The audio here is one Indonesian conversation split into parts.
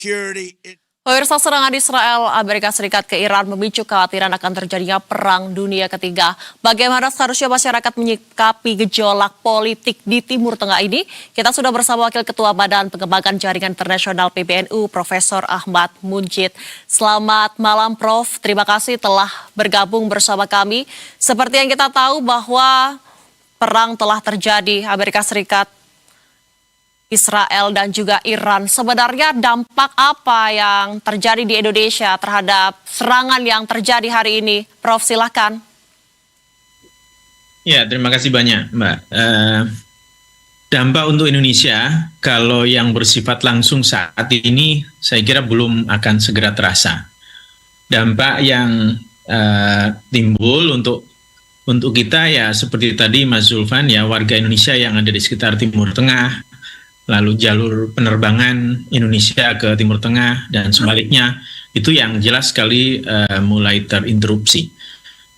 Pemirsa, serangan Israel Amerika Serikat ke Iran memicu kekhawatiran akan terjadinya perang dunia ketiga. Bagaimana seharusnya masyarakat menyikapi gejolak politik di Timur Tengah ini? Kita sudah bersama Wakil Ketua Badan Pengembangan Jaringan Internasional PBNU, Profesor Ahmad Munjid. Selamat malam, Prof. Terima kasih telah bergabung bersama kami. Seperti yang kita tahu bahwa perang telah terjadi Amerika Serikat, Israel dan juga Iran. Sebenarnya dampak apa yang terjadi di Indonesia terhadap serangan yang terjadi hari ini? Prof, silakan. Ya, terima kasih banyak, Mbak. Dampak untuk Indonesia, kalau yang bersifat langsung saat ini, saya kira belum akan segera terasa. Dampak yang timbul untuk kita ya seperti tadi Mas Zulfan, ya warga Indonesia yang ada di sekitar Timur Tengah, lalu jalur penerbangan Indonesia ke Timur Tengah dan sebaliknya, itu yang jelas sekali mulai terinterupsi.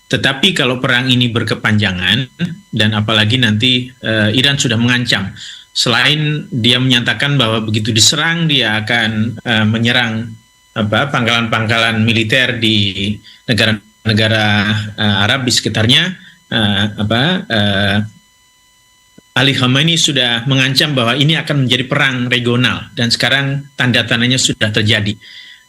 Tetapi kalau perang ini berkepanjangan dan apalagi nanti Iran sudah mengancam, selain dia menyatakan bahwa begitu diserang dia akan menyerang pangkalan-pangkalan militer di negara-negara Arab di sekitarnya, Ali Khamenei sudah mengancam bahwa ini akan menjadi perang regional dan sekarang tanda-tandanya sudah terjadi.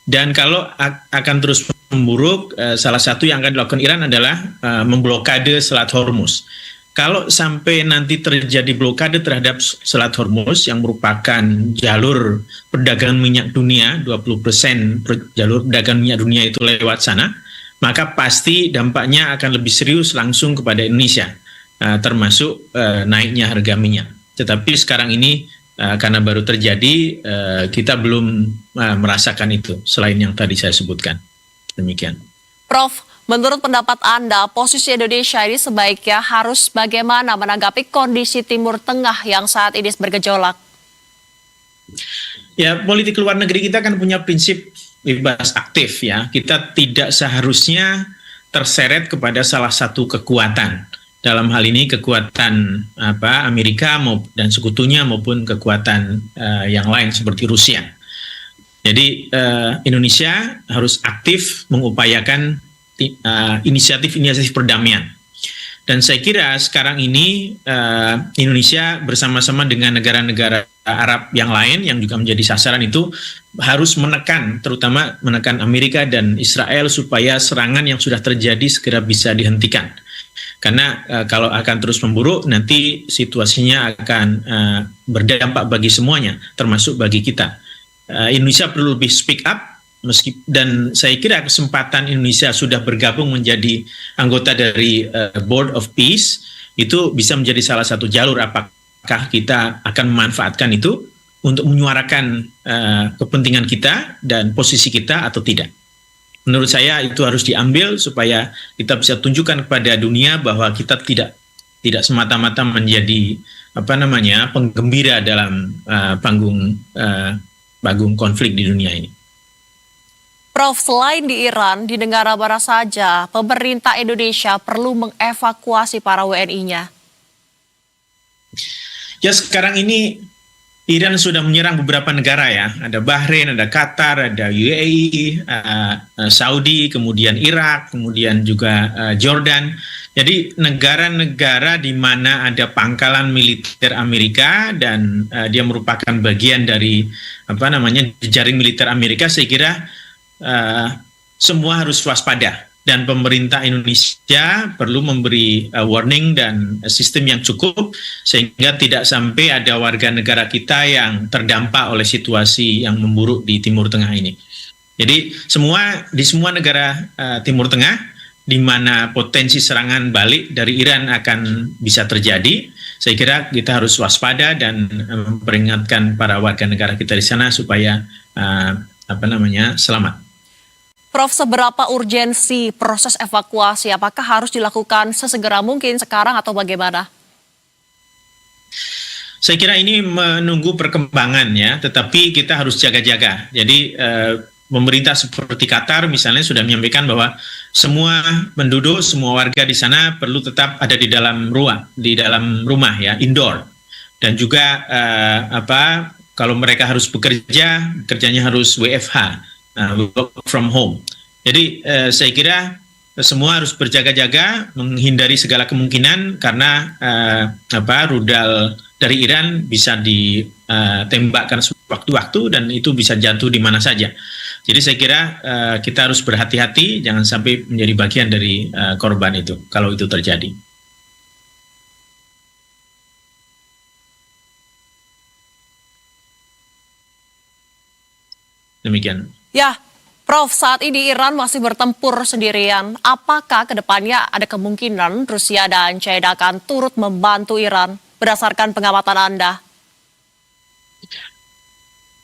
Dan kalau akan terus memburuk, salah satu yang akan dilakukan Iran adalah memblokade Selat Hormuz. Kalau sampai nanti terjadi blokade terhadap Selat Hormuz yang merupakan jalur perdagangan minyak dunia, 20% jalur perdagangan minyak dunia itu lewat sana, maka pasti dampaknya akan lebih serius langsung kepada Indonesia. Termasuk naiknya harga minyak. Tetapi sekarang ini karena baru terjadi, kita belum merasakan itu selain yang tadi saya sebutkan. Demikian. Prof, menurut pendapat Anda, posisi Indonesia ini sebaiknya harus bagaimana menanggapi kondisi Timur Tengah yang saat ini bergejolak? Ya, politik luar negeri kita kan punya prinsip bebas aktif ya. Kita tidak seharusnya terseret kepada salah satu kekuatan. Dalam hal ini kekuatan Amerika dan sekutunya maupun kekuatan yang lain seperti Rusia. Jadi Indonesia harus aktif mengupayakan inisiatif-inisiatif perdamaian. Dan saya kira sekarang ini Indonesia bersama-sama dengan negara-negara Arab yang lain yang juga menjadi sasaran itu harus terutama menekan Amerika dan Israel supaya serangan yang sudah terjadi segera bisa dihentikan. Karena kalau akan terus memburuk, nanti situasinya akan berdampak bagi semuanya, termasuk bagi kita. Indonesia perlu lebih speak up, dan saya kira kesempatan Indonesia sudah bergabung menjadi anggota dari Board of Peace, itu bisa menjadi salah satu jalur apakah kita akan memanfaatkan itu untuk menyuarakan kepentingan kita dan posisi kita atau tidak. Menurut saya itu harus diambil supaya kita bisa tunjukkan kepada dunia bahwa kita tidak semata-mata menjadi penggembira dalam panggung konflik di dunia ini. Prof, selain di Iran, di negara mana saja pemerintah Indonesia perlu mengevakuasi para WNI-nya? Ya, sekarang ini Iran sudah menyerang beberapa negara ya, ada Bahrain, ada Qatar, ada UAE, Saudi, kemudian Irak, kemudian juga Jordan. Jadi negara-negara di mana ada pangkalan militer Amerika dan dia merupakan bagian dari jaring militer Amerika, saya kira semua harus waspada. Dan pemerintah Indonesia perlu memberi warning dan sistem yang cukup sehingga tidak sampai ada warga negara kita yang terdampak oleh situasi yang memburuk di Timur Tengah ini. Jadi di semua negara Timur Tengah di mana potensi serangan balik dari Iran akan bisa terjadi, saya kira kita harus waspada dan memperingatkan para warga negara kita di sana supaya selamat. Prof, seberapa urgensi proses evakuasi? Apakah harus dilakukan sesegera mungkin sekarang atau bagaimana? Saya kira ini menunggu perkembangan ya, tetapi kita harus jaga-jaga. Jadi pemerintah seperti Qatar misalnya sudah menyampaikan bahwa semua penduduk, semua warga di sana perlu tetap ada di dalam rumah ya, indoor. Dan juga kalau mereka harus bekerja, kerjanya harus WFH, work from home. Jadi saya kira semua harus berjaga-jaga, menghindari segala kemungkinan karena rudal dari Iran bisa ditembakkan sewaktu-waktu dan itu bisa jatuh di mana saja. Jadi saya kira kita harus berhati-hati, jangan sampai menjadi bagian dari korban itu kalau itu terjadi. Demikian. Ya, Prof, saat ini Iran masih bertempur sendirian. Apakah kedepannya ada kemungkinan Rusia dan China akan turut membantu Iran berdasarkan pengamatan Anda?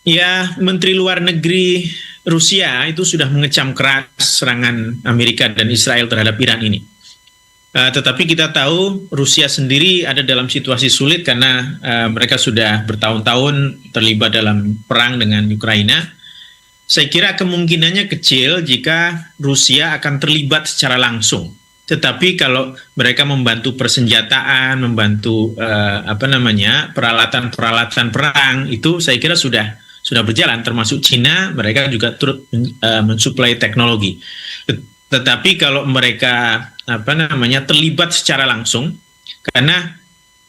Ya, Menteri Luar Negeri Rusia itu sudah mengecam keras serangan Amerika dan Israel terhadap Iran ini. Tetapi kita tahu Rusia sendiri ada dalam situasi sulit karena mereka sudah bertahun-tahun terlibat dalam perang dengan Ukraina. Saya kira kemungkinannya kecil jika Rusia akan terlibat secara langsung. Tetapi kalau mereka membantu persenjataan, membantu peralatan-peralatan perang, itu saya kira sudah berjalan. Termasuk Cina, mereka juga turut mensuplai teknologi. Tetapi kalau mereka terlibat secara langsung, karena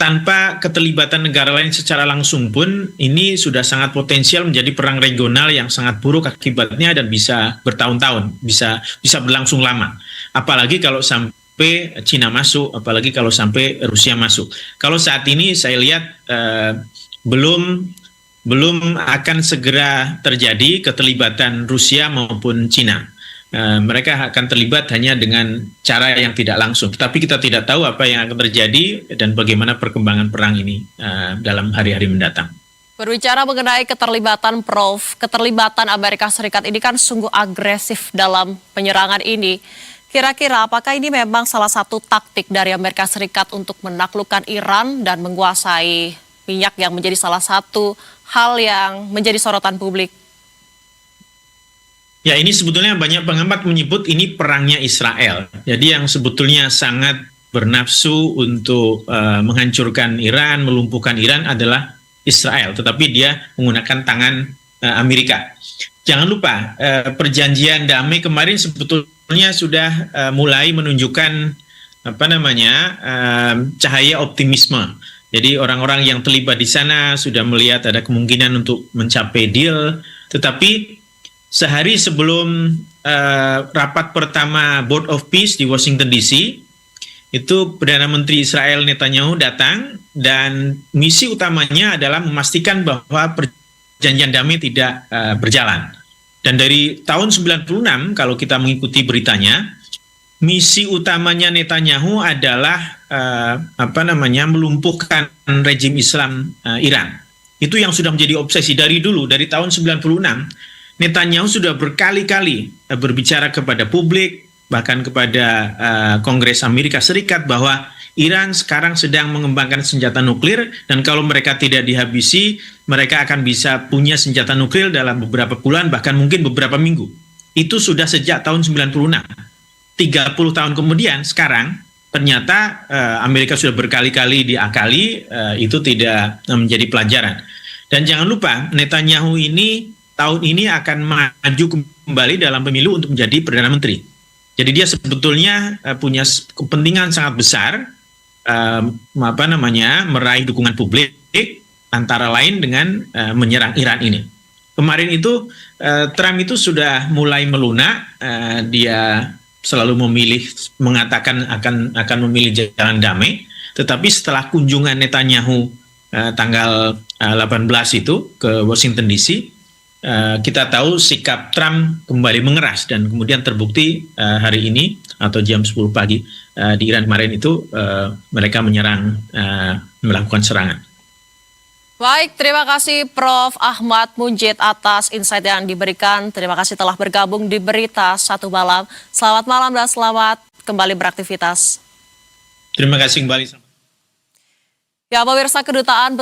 tanpa keterlibatan negara lain secara langsung pun ini sudah sangat potensial menjadi perang regional yang sangat buruk akibatnya dan bisa bertahun-tahun, bisa berlangsung lama. Apalagi kalau sampai Cina masuk, apalagi kalau sampai Rusia masuk. Kalau saat ini saya lihat belum akan segera terjadi keterlibatan Rusia maupun Cina. Mereka akan terlibat hanya dengan cara yang tidak langsung. Tapi kita tidak tahu apa yang akan terjadi dan bagaimana perkembangan perang ini dalam hari-hari mendatang. Berbicara mengenai keterlibatan, Prof, keterlibatan Amerika Serikat ini kan sungguh agresif dalam penyerangan ini. Kira-kira apakah ini memang salah satu taktik dari Amerika Serikat untuk menaklukkan Iran dan menguasai minyak yang menjadi salah satu hal yang menjadi sorotan publik? Ya, ini sebetulnya banyak pengamat menyebut ini perangnya Israel. Jadi yang sebetulnya sangat bernafsu untuk menghancurkan Iran, melumpuhkan Iran adalah Israel. Tetapi dia menggunakan tangan Amerika. Jangan lupa, perjanjian damai kemarin sebetulnya sudah mulai menunjukkan cahaya optimisme. Jadi orang-orang yang terlibat di sana sudah melihat ada kemungkinan untuk mencapai deal. Tetapi sehari sebelum rapat pertama Board of Peace di Washington DC, itu Perdana Menteri Israel Netanyahu datang dan misi utamanya adalah memastikan bahwa perjanjian damai tidak berjalan. Dan dari tahun 96 kalau kita mengikuti beritanya, misi utamanya Netanyahu adalah melumpuhkan rejim Islam Iran. Itu yang sudah menjadi obsesi dari dulu, dari tahun 96. Netanyahu sudah berkali-kali berbicara kepada publik, bahkan kepada Kongres Amerika Serikat bahwa Iran sekarang sedang mengembangkan senjata nuklir dan kalau mereka tidak dihabisi, mereka akan bisa punya senjata nuklir dalam beberapa bulan, bahkan mungkin beberapa minggu. Itu sudah sejak tahun 96. 30 tahun kemudian, sekarang ternyata Amerika sudah berkali-kali diakali, itu tidak menjadi pelajaran. Dan jangan lupa, Netanyahu ini tahun ini akan maju kembali dalam pemilu untuk menjadi Perdana Menteri. Jadi dia sebetulnya punya kepentingan sangat besar meraih dukungan publik antara lain dengan menyerang Iran ini. Kemarin itu Trump itu sudah mulai melunak, dia selalu mengatakan akan memilih jalan damai, tetapi setelah kunjungan Netanyahu tanggal 18 itu ke Washington DC, kita tahu sikap Trump kembali mengeras dan kemudian terbukti hari ini atau jam 10 pagi di Iran kemarin itu mereka melakukan serangan. Baik, terima kasih Prof. Ahmad Munjid atas insight yang diberikan. Terima kasih telah bergabung di Berita Satu Malam. Selamat malam dan selamat kembali beraktivitas. Terima kasih kembali. Ya, pemirsa, Kedutaan